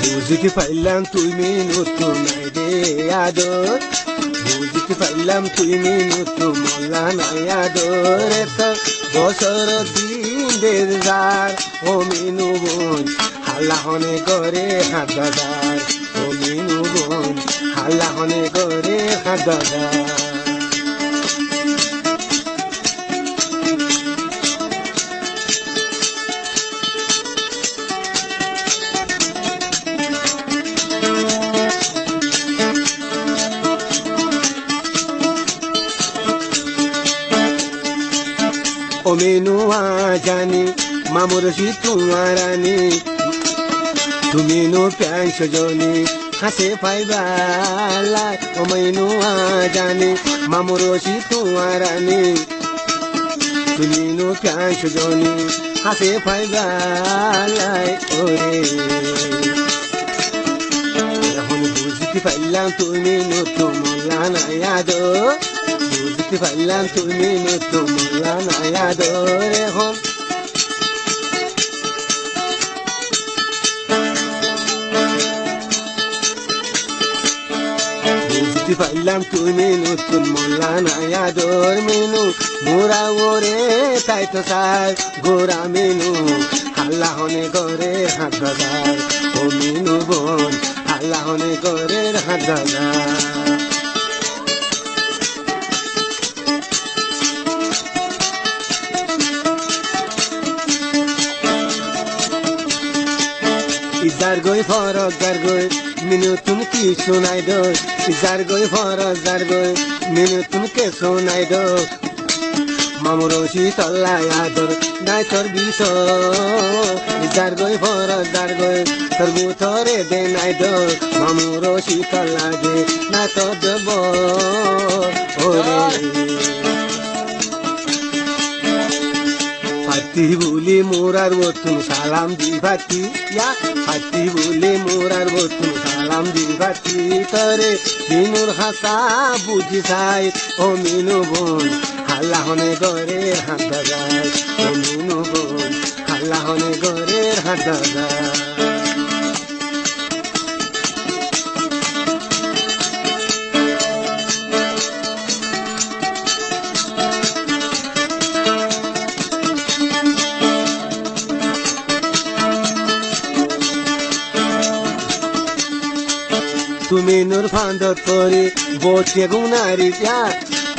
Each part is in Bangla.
বুঝিতে পাইলাম তুমি নতুন নাই রে আদর বুঝিতে পাইলাম তুমি নতুন মল্লা নাই আদর এত বছর দিন দের যার ও মিনু বোন হাল্লা হনে করে হাত দাদার ও মিনু বোন হাল্লা হনে করে হাত দাদার ও মিনু জানি মামুরসি তোমারানি তুমি নো প্যান সজনি হাসে পাইবালাই ও মিনু জানি মামুরসি তোমারানি তুমি নো প্যান সজনি হাসে পাইবালাই ওরে এখন বুঝতে পাইলাম তুমি নতুন মল্লা নাই আদর বুঝতে পারলাম তুমি নতুন মল্লা নাই আদর এখন বুঝতে পারলাম তুমি নতুন মল্লা নাই আদর মিনু মোরা ওরে তাই তো চাই গোরা মিনু হাল্লা হনে করে হাত দাদার ও মিনু বোন হাল্লা হনে করে হাত দাদার ইজার গই ফরক জার গই মিনু তুমি কি শোনাই দো ইজার গই ফরক জার গই মিনু তুমি কে শোনাই দো মামুরসি তল্লাই আদর নাই তোর বিষ ইজার গই ফরক জার গই তোর বুথরে দে নাই দো মামুরসি তল্লা দে না তোর দেব ওরে হাতি বলি মোরার বতুন সালাম দিবাতি হাতি বলি মোরার বতুন সালাম দিবাতি তরে মিনুর হাসা বুঝি চাই ও মিনু বোন হাল্লা হনে গরে হাত দাদার ও মিনু বোন হাল্লা হনে গরে হাত দাদার তুমি নূর ফান্দত করে বসে গুনারি যা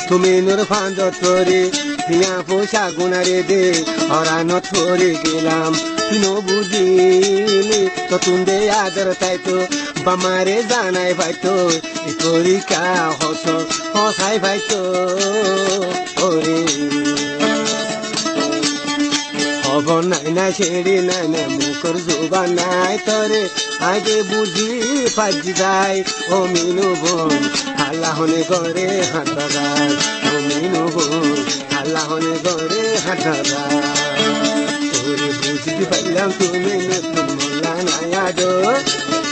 তুমি নূর ফান্দত করে হিয়া পোষা গুনারে দে হরানত করে গেলাম তুনো বুঝিনি তো তুন্দে আদর তাই তো বামারে জানাই ভাইতো করি কা হস হসাই ভাইতো ওরে খবর নাই না ছেড়ে নাই না মুখর জোবা নাই তরে আগে বুঝি পাজি যায় ও মিনু বোন হাল্লা হনে করে হাত দাদার ও মিনু বোন হাল্লা হনে করে হাত দাদার ওরে বুঝতে পারলাম তুমি নতুন মল্লা নাই আদর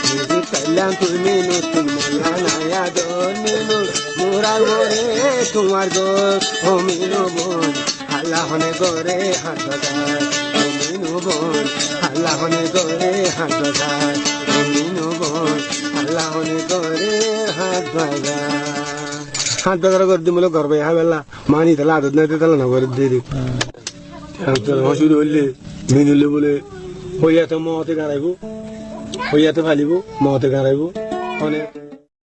বুঝতে পারলাম তুমি নতুন মল্লা নাই আদর মিনু মোরা ওরে তোমার দোষ ও মিনু বোন হাল্লা হনে করে হাত দাদার ও মিনু বোন হাল্লা হনে করে হাত দাদার ও মিনু বোন হাল্লা হনে করে হাত দাদার করে দিমলে করবে হ্যাঁ বেলা মানি তাহলে আদত নাই তাহলে না করে দিয়ে দিই অসুবিধা হইলে মিনুলে বলে হইয়াতে মতে গাড়াইব হইয়াতে ফালিব মতে গাড়াইব অনেক